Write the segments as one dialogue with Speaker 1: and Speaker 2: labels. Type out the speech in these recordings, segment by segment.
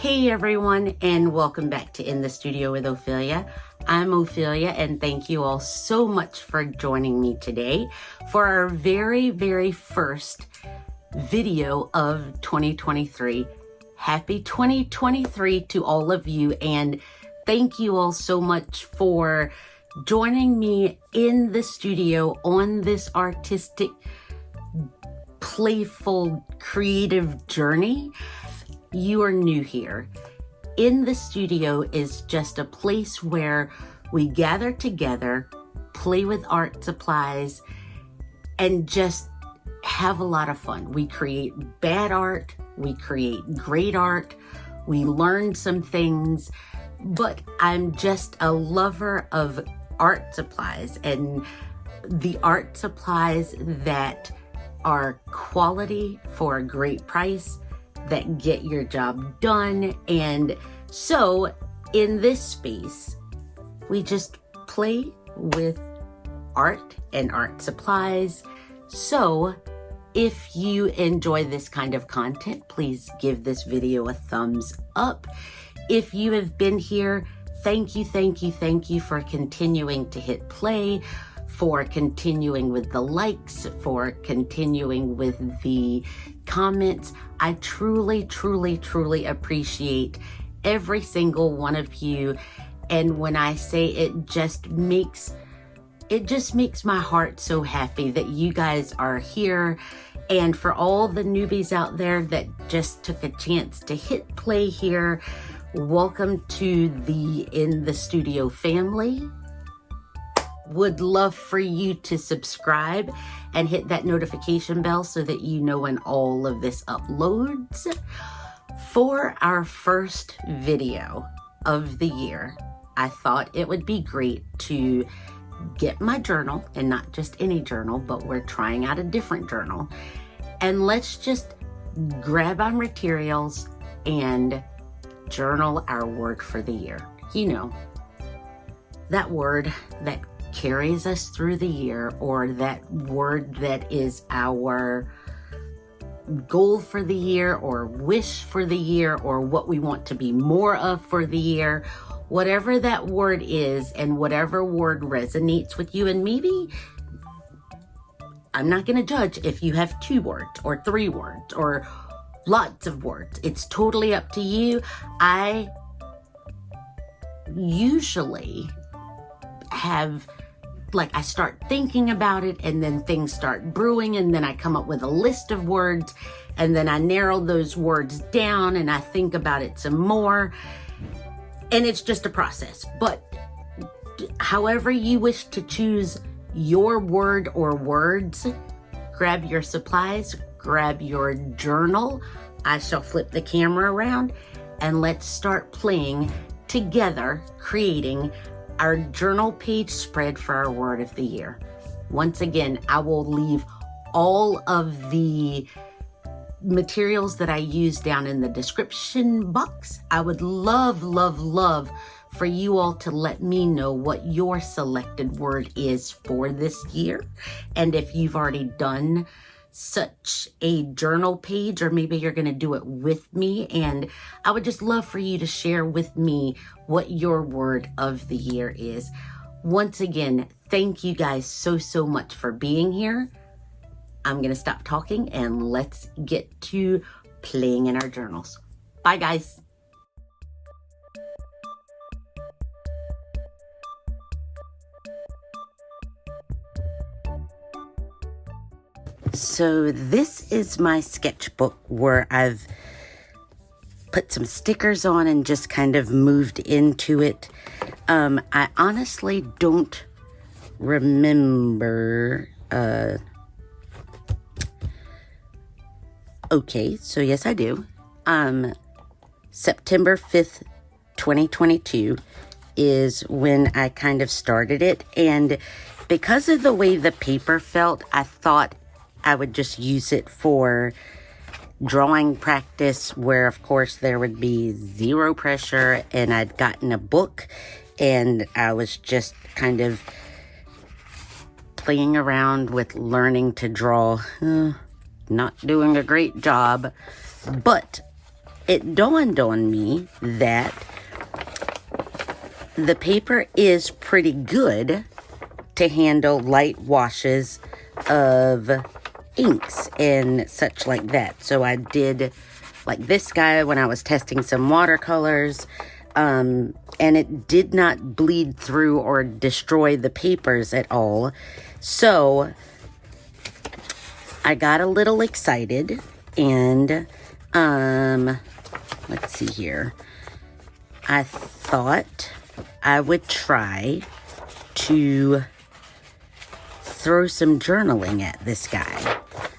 Speaker 1: Hey everyone, and welcome back to In the Studio with Ophelia. I'm Ophelia, and thank you all so much for joining me today for our very first video of 2023. Happy 2023 to all of you, and thank you all so much for joining me in the studio on this artistic, playful, creative journey. You are new here. In the Studio is just a place where we gather together, play with art supplies, and just have a lot of fun. We create bad art, we create great art, we learn some things, but I'm just a lover of art supplies and the art supplies that are quality for a great price, that get your job done. And so in this space, we just play with art and art supplies. So if you enjoy this kind of content, please give this video a thumbs up. If you have been here, thank you for continuing to hit play, for continuing with the likes, for continuing with the comments. I truly appreciate every single one of you. And when I say it just makes my heart so happy that you guys are here. And for all the newbies out there that just took a chance to hit play here, welcome to the In the Studio family. Would love for you to subscribe and hit that notification bell so that you know when all of this uploads. For our first video of the year, I thought it would be great to get my journal, and not just any journal, but we're trying out a different journal. And let's just grab our materials and journal our word for the year. You know, that word that carries us through the year, or that word that is our goal for the year, or wish for the year, or what we want to be more of for the year. Whatever that word is, and whatever word resonates with you. And maybe I'm not going to judge if you have 2 words or 3 words or lots of words. It's totally up to you. I usually have, I start thinking about it, and then things start brewing, and then I come up with a list of words, and then I narrow those words down, and I think about it some more, and it's just a process. But however you wish to choose your word or words, grab your supplies, grab your journal. I shall flip the camera around, and let's start playing together, creating our journal page spread for our word of the year. Once again, I will leave all of the materials that I use down in the description box. I would love for you all to let me know what your selected word is for this year. And if you've already done such a journal page, or maybe you're going to do it with me, and I would just love for you to share with me what your word of the year is. Once again, thank you guys so much for being here. I'm going to stop talking and let's get to playing in our journals. Bye guys. So this is my sketchbook where I've put some stickers on and just kind of moved into it. I honestly don't remember. Okay, so yes, I do. September 5th, 2022 is when I kind of started it. And because of the way the paper felt, I thought I would just use it for drawing practice, where of course there would be zero pressure, and I'd gotten a book and I was just kind of playing around with learning to draw. Not doing a great job, but it dawned on me that the paper is pretty good to handle light washes of inks and such like that. So I did like this guy when I was testing some watercolors, and it did not bleed through or destroy the papers at all. So I got a little excited, and let's see here. I thought I would try to throw some journaling at this guy.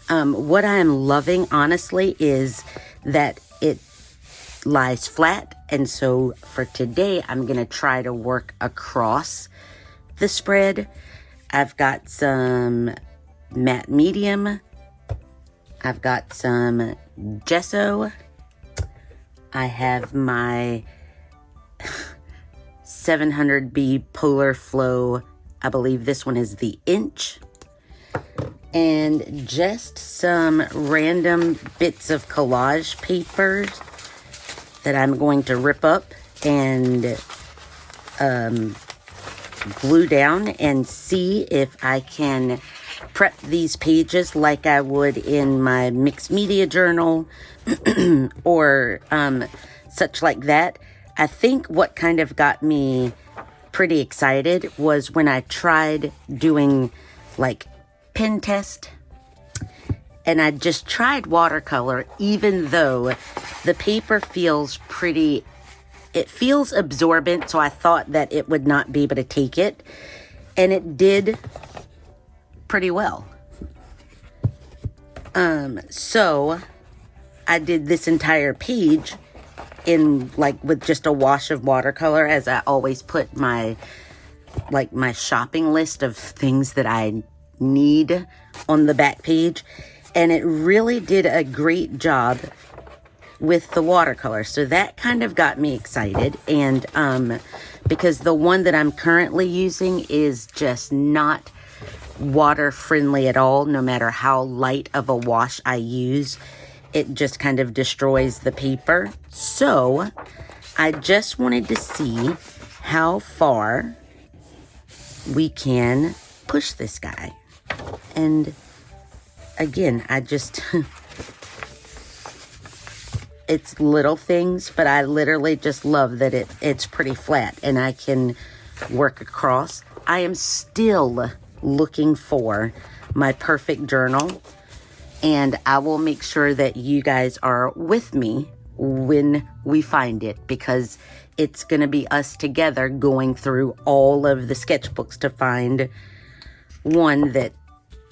Speaker 1: What I'm loving, honestly, is that it lies flat. And so for today, I'm going to try to work across the spread. I've got some matte medium. I've got some gesso. I have my 700B Polar Flow. I believe this one is the inch. And just some random bits of collage paper that I'm going to rip up and glue down and see if I can prep these pages like I would in my mixed media journal or such like that. I think what kind of got me pretty excited was when I tried doing like pen test, and I just tried watercolor, even though the paper feels pretty, it feels absorbent, so I thought that it would not be able to take it, and it did pretty well. So I did this entire page in like with just a wash of watercolor, as I always put my shopping list of things that I need on the back page, and it really did a great job with the watercolor. So that kind of got me excited, and because the one that I'm currently using is just not water friendly at all. No matter how light of a wash I use, it just kind of destroys the paper. So I just wanted to see how far we can push this guy. And again, I just it's little things, but I literally just love that it's pretty flat and I can work across. I am still looking for my perfect journal, and I will make sure that you guys are with me when we find it, because it's going to be us together going through all of the sketchbooks to find one that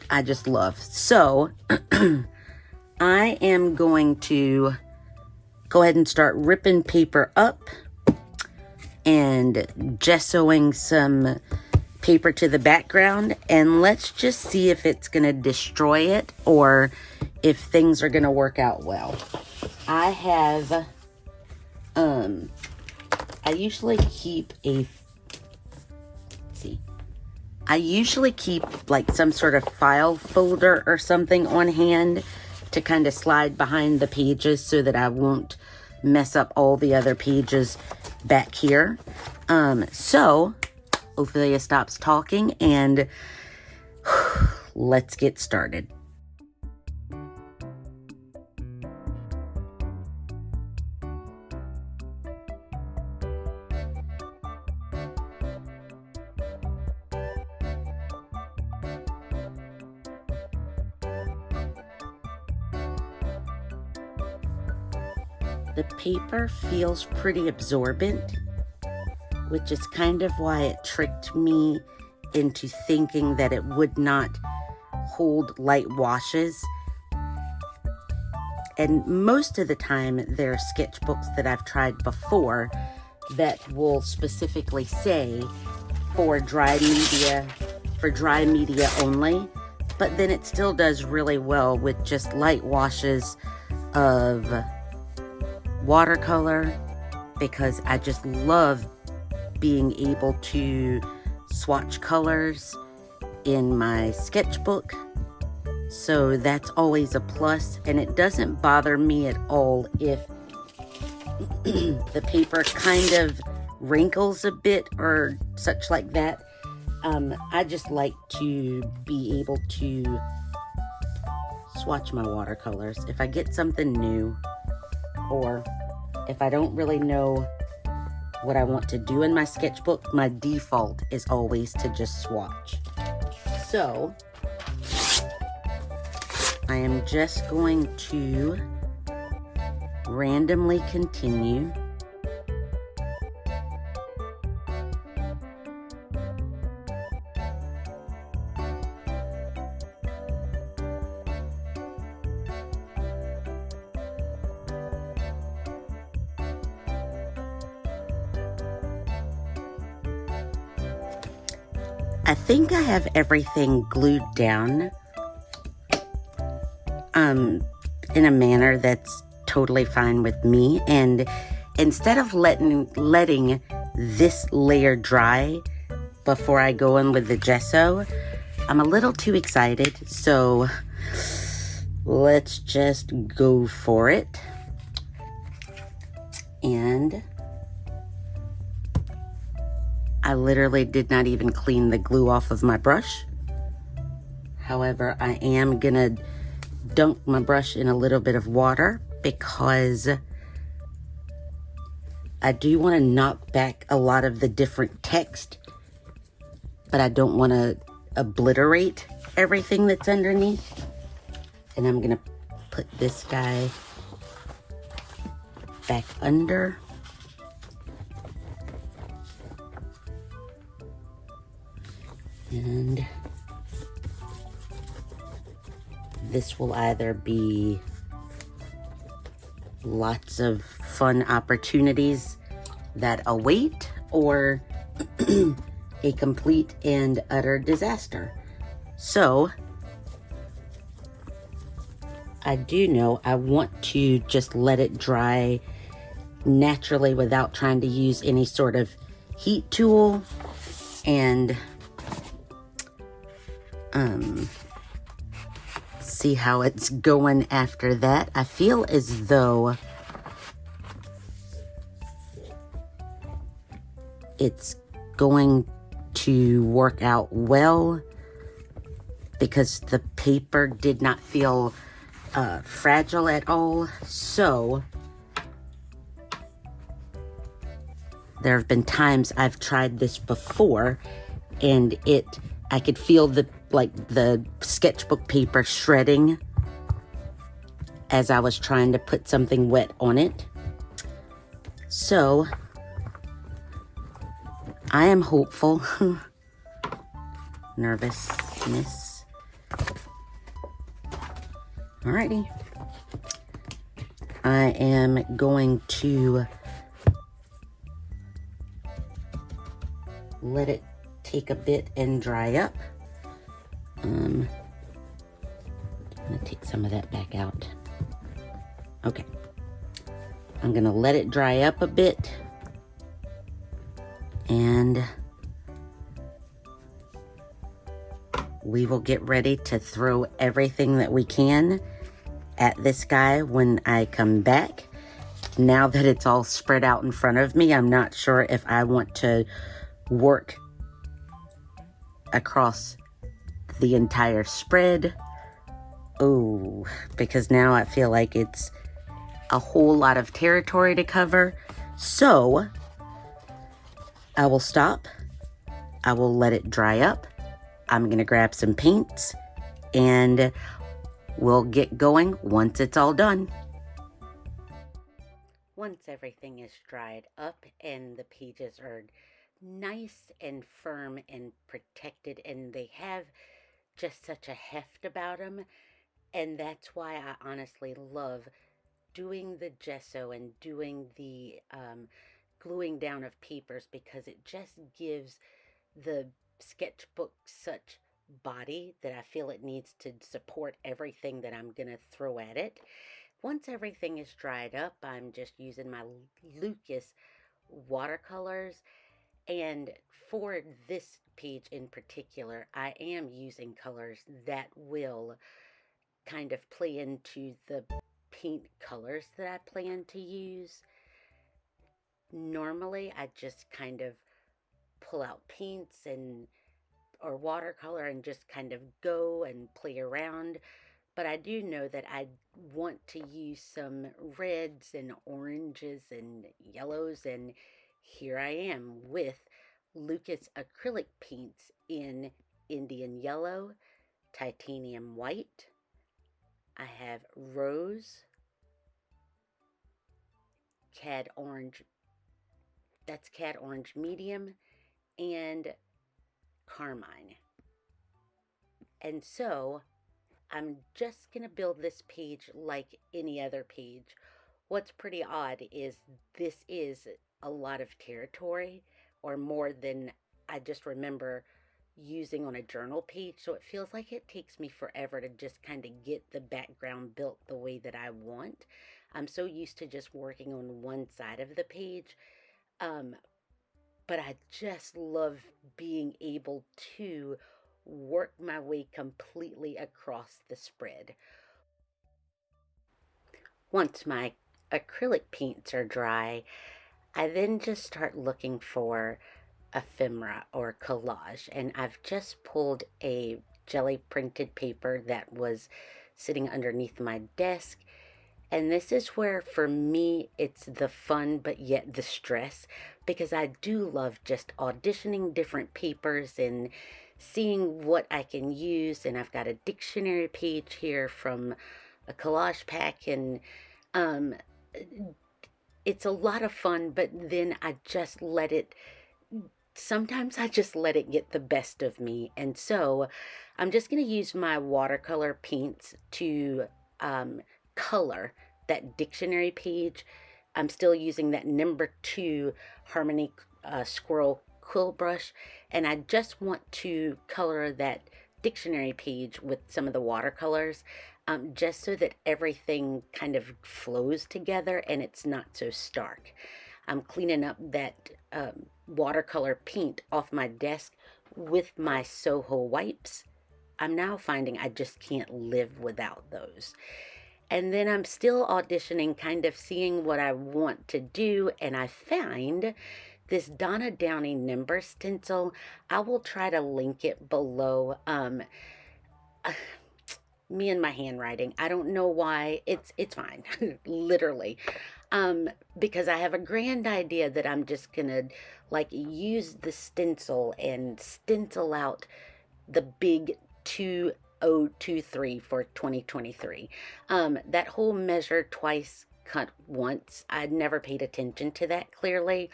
Speaker 1: I just love. So I am going to go ahead and start ripping paper up and gessoing some paper to the background, and let's just see if it's going to destroy it or if things are going to work out well. I have I usually keep like some sort of file folder or something on hand to kind of slide behind the pages so that I won't mess up all the other pages back here. So Ophelia stops talking and let's get started. The paper feels pretty absorbent, which is kind of why it tricked me into thinking that it would not hold light washes. And most of the time, there are sketchbooks that I've tried before that will specifically say for dry media only, but then it still does really well with just light washes of watercolor, because I just love being able to swatch colors in my sketchbook. So that's always a plus, and it doesn't bother me at all if the paper kind of wrinkles a bit or such like that. I just like to be able to swatch my watercolors. If I get something new, or if I don't really know what I want to do in my sketchbook, my default is always to just swatch. So I am just going to randomly continue. I think I have everything glued down in a manner that's totally fine with me. And instead of letting this layer dry before I go in with the gesso, I'm a little too excited. So let's just go for it. And I literally did not even clean the glue off of my brush. However, I am gonna dunk my brush in a little bit of water because I do want to knock back a lot of the different text, but I don't want to obliterate everything that's underneath. And I'm gonna put this guy back under. And this will either be lots of fun opportunities that await, or a complete and utter disaster. So I do know I want to just let it dry naturally without trying to use any sort of heat tool, and see how it's going after that. I feel as though it's going to work out well because the paper did not feel fragile at all. So there have been times I've tried this before and I could feel the sketchbook paper shredding as I was trying to put something wet on it. So I am hopeful. Nervousness. Alrighty. I am going to let it take a bit and dry up. I'm gonna take some of that back out. Okay. I'm gonna let it dry up a bit, and we will get ready to throw everything that we can at this guy when I come back. Now that it's all spread out in front of me, I'm not sure if I want to work across the entire spread. Oh, because now I feel like it's a whole lot of territory to cover. So I will stop. I will let it dry up. I'm gonna grab some paints and we'll get going once it's all done. Once everything is dried up and the pages are nice and firm and protected, and they have just such a heft about them, and that's why I honestly love doing the gesso and doing the gluing down of papers, because it just gives the sketchbook such body that I feel it needs to support everything that I'm gonna throw at it. Once everything is dried up, I'm just using my Lucas watercolors. And for this page in particular, I am using colors that will kind of play into the paint colors that I plan to use. Normally, I just kind of pull out paints and or watercolor and just kind of go and play around. But I do know that I want to use some reds and oranges and yellows, and here I am with Lucas acrylic paints in Indian yellow, titanium white. I have rose, cad orange, that's cad orange medium, and carmine. And so I'm just going to build this page like any other page. What's pretty odd is this is a lot of territory, or more than I just remember using on a journal page. So it feels like it takes me forever to just kind of get the background built the way that I want. I'm so used to just working on one side of the page. But I just love being able to work my way completely across the spread. Once my acrylic paints are dry, I then just start looking for ephemera or collage. And I've just pulled a jelly printed paper that was sitting underneath my desk. And this is where, for me, it's the fun, but yet the stress, because I do love just auditioning different papers and seeing what I can use. And I've got a dictionary page here from a collage pack, and um, it's a lot of fun, but then I just let it sometimes I just let it get the best of me. And so I'm just going to use my watercolor paints to color that dictionary page. I'm still using that number 2 Harmony Squirrel quill brush, and I just want to color that dictionary page with some of the watercolors, just so that everything kind of flows together and it's not so stark. I'm cleaning up that watercolor paint off my desk with my Soho wipes. I'm now finding I just can't live without those. And then I'm still auditioning, kind of seeing what I want to do, and I find this Donna Downey Nimber stencil. I will try to link it below. Me and my handwriting, I don't know why. It's fine. Literally. Because I have a grand idea that I'm just gonna like use the stencil and stencil out the big 2023 for 2023. That whole measure twice, cut once, I'd never paid attention to that clearly,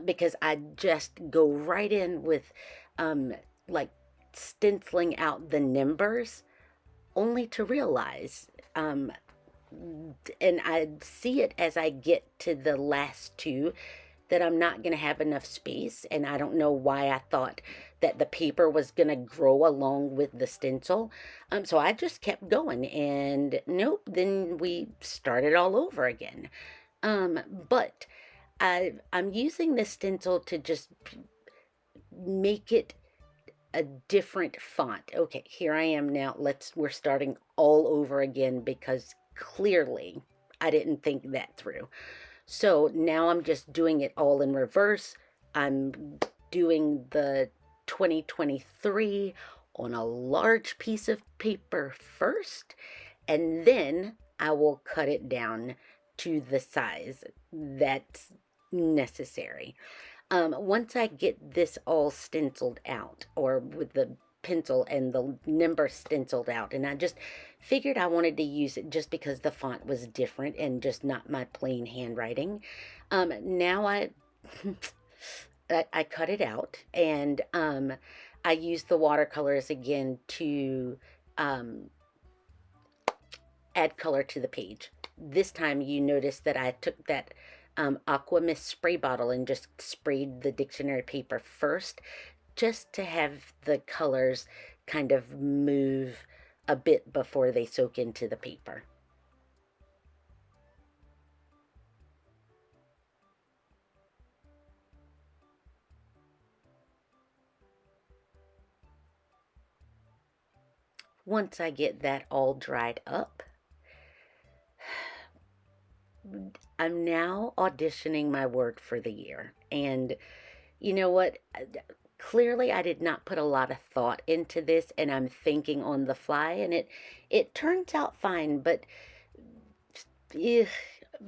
Speaker 1: because I just go right in with like stenciling out the numbers, only to realize, and I see it as I get to the last 2, that I'm not going to have enough space. And I don't know why I thought that the paper was going to grow along with the stencil. So I just kept going, and nope, then we started all over again. But I'm using the stencil to just make it a different font. Okay, here I am now. We're starting all over again, because clearly I didn't think that through. So now I'm just doing it all in reverse. I'm doing the 2023 on a large piece of paper first, and then I will cut it down to the size that's necessary. Once I get this all stenciled out, or with the pencil and the number stenciled out, and I just figured I wanted to use it just because the font was different and just not my plain handwriting. Now I cut it out, and I use the watercolors again to add color to the page. This time you notice that I took that Aqua Mist spray bottle and just sprayed the dictionary paper first, just to have the colors kind of move a bit before they soak into the paper. Once I get that all dried up, I'm now auditioning my word for the year. And you know what? Clearly I did not put a lot of thought into this, and I'm thinking on the fly, and it turns out fine, but eh,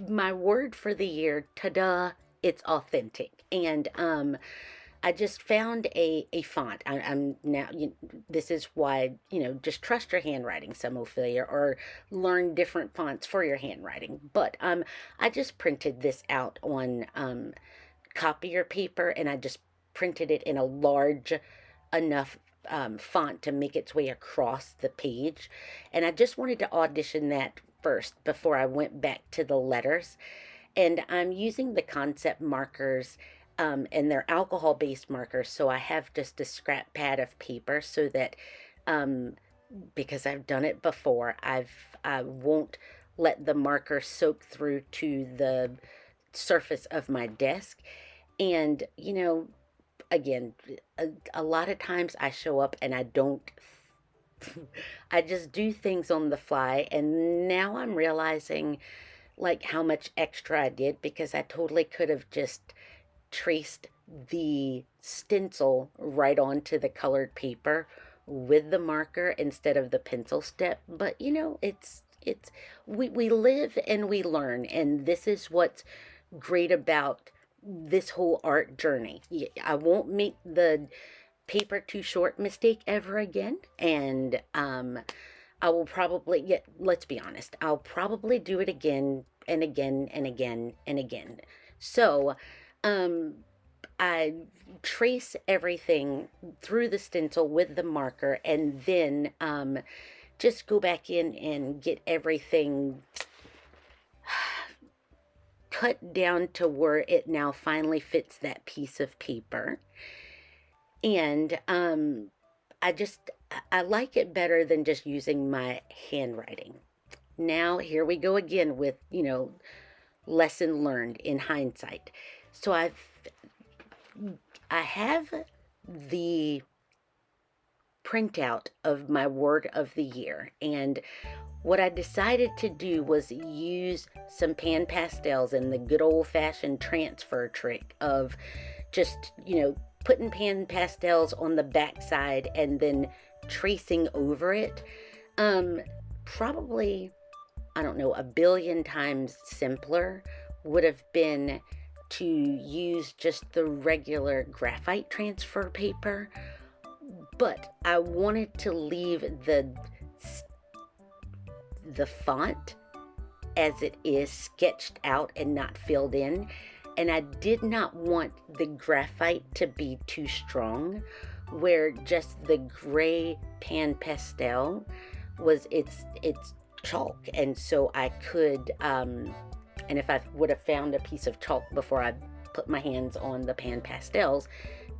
Speaker 1: my word for the year, ta-da, it's authentic. And I just found a font. I'm now, this is why, just trust your handwriting, some Ophelia, or learn different fonts for your handwriting. But I just printed this out on copier paper, and I just printed it in a large enough font to make its way across the page. And I just wanted to audition that first before I went back to the letters. And I'm using the concept markers, and they're alcohol-based markers, so I have just a scrap pad of paper so that, because I've done it before, I won't let the marker soak through to the surface of my desk. And, again, a lot of times I show up and I don't, I just do things on the fly, and now I'm realizing like how much extra I did, because I totally could have just traced the stencil right onto the colored paper with the marker instead of the pencil step. But it's we live and we learn, and this is what's great about this whole art journey. I won't make the paper too short mistake ever again, and I will probably, yeah, let's be honest, I'll probably do it again and again and again and again. So I trace everything through the stencil with the marker, and then just go back in and get everything cut down to where it now finally fits that piece of paper. And I like it better than just using my handwriting. Now here we go again with, lesson learned in hindsight. So I have the printout of my word of the year, and what I decided to do was use some pan pastels and the good old-fashioned transfer trick of just, putting pan pastels on the backside and then tracing over it. Probably, I don't know, a billion times simpler would have been to use just the regular graphite transfer paper, but I wanted to leave the font as it is sketched out and not filled in, and I did not want the graphite to be too strong, where just the gray pan pastel was its chalk. And so I could and if I would have found a piece of chalk before I put my hands on the pan pastels,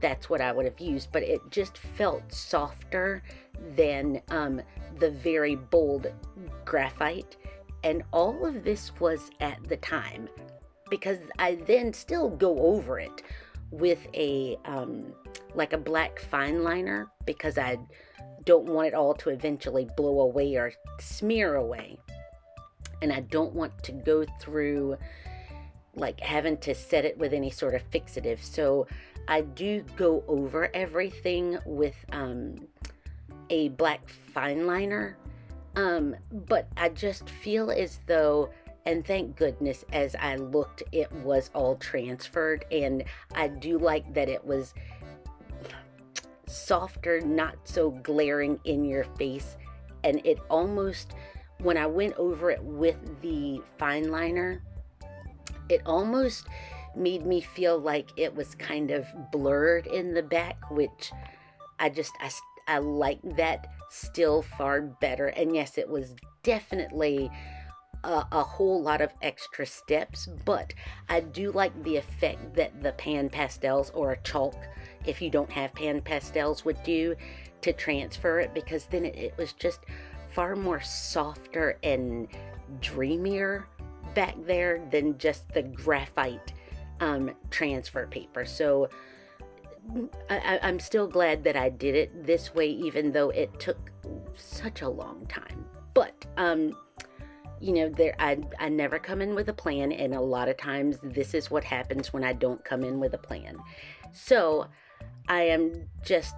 Speaker 1: that's what I would have used. But it just felt softer than the very bold graphite. And all of this was at the time, because I then still go over it with a like a black fine liner, because I don't want it all to eventually blow away or smear away. And I don't want to go through like having to set it with any sort of fixative. So I do go over everything with a black fine liner. But I just feel as though, and thank goodness, as I looked, it was all transferred. And I do like that it was softer, not so glaring in your face. And it almost, when I went over it with the fine liner, it almost made me feel like it was kind of blurred in the back, which I like that still far better. And yes, it was definitely a whole lot of extra steps, but I do like the effect that the pan pastels or a chalk, if you don't have pan pastels, would do to transfer it, because then it was just far more softer and dreamier back there than just the graphite transfer paper. So I'm still glad that I did it this way, even though it took such a long time. But you know, I never come in with a plan, and a lot of times this is what happens when I don't come in with a plan. So I am just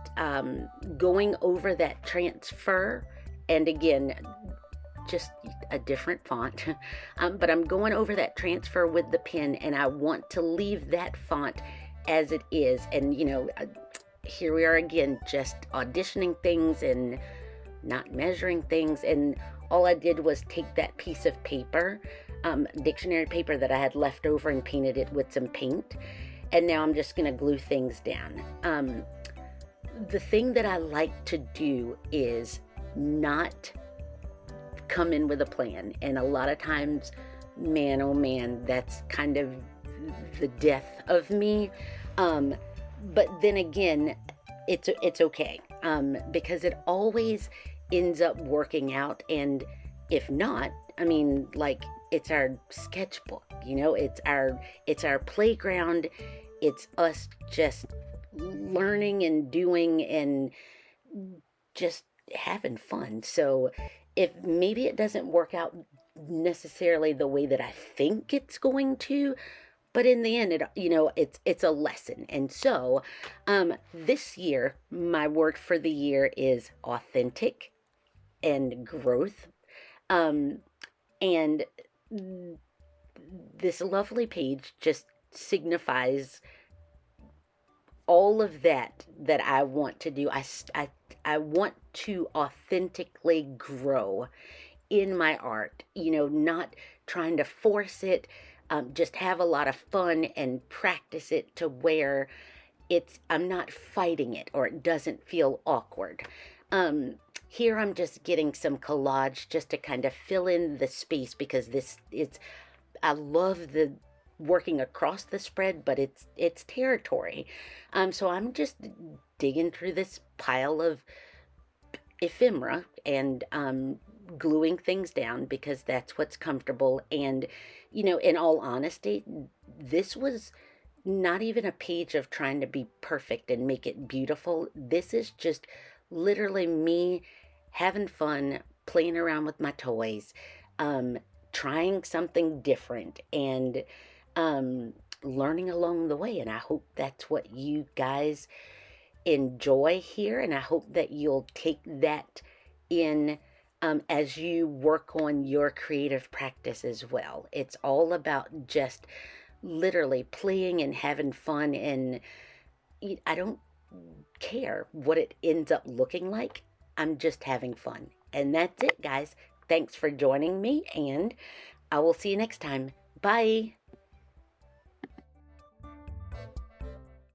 Speaker 1: going over that transfer, and again, just a different font, but I'm going over that transfer with the pen, and I want to leave that font as it is. And you know, here we are again, just auditioning things and not measuring things, and all I did was take that piece of paper, dictionary paper that I had left over, and painted it with some paint, and now I'm just gonna glue things down. The thing that I like to do is not come in with a plan, and a lot of times, man, oh man, that's kind of the death of me. But then again, it's okay, because it always ends up working out. And if not, I mean, like, it's our sketchbook, you know, it's our playground. It's us just learning and doing and just having fun. So if maybe it doesn't work out necessarily the way that I think it's going to, but in the end, it's a lesson. And so this year, my word for the year is authentic and growth. And this lovely page just signifies all of that I want to do. I want to authentically grow in my art, not trying to force it, just have a lot of fun and practice it to where I'm not fighting it or it doesn't feel awkward. Here I'm just getting some collage just to kind of fill in the space, because I love the working across the spread, but it's territory. So I'm just digging through this pile of ephemera and gluing things down because that's what's comfortable. And in all honesty, this was not even a page of trying to be perfect and make it beautiful. This is just literally me having fun, playing around with my toys, trying something different, and learning along the way. And I hope that's what you guys enjoy here, and I hope that you'll take that in as you work on your creative practice as well. It's all about just literally playing and having fun, and I don't care what it ends up looking like. I'm just having fun. And that's it, guys. Thanks for joining me, and I will see you next time. Bye.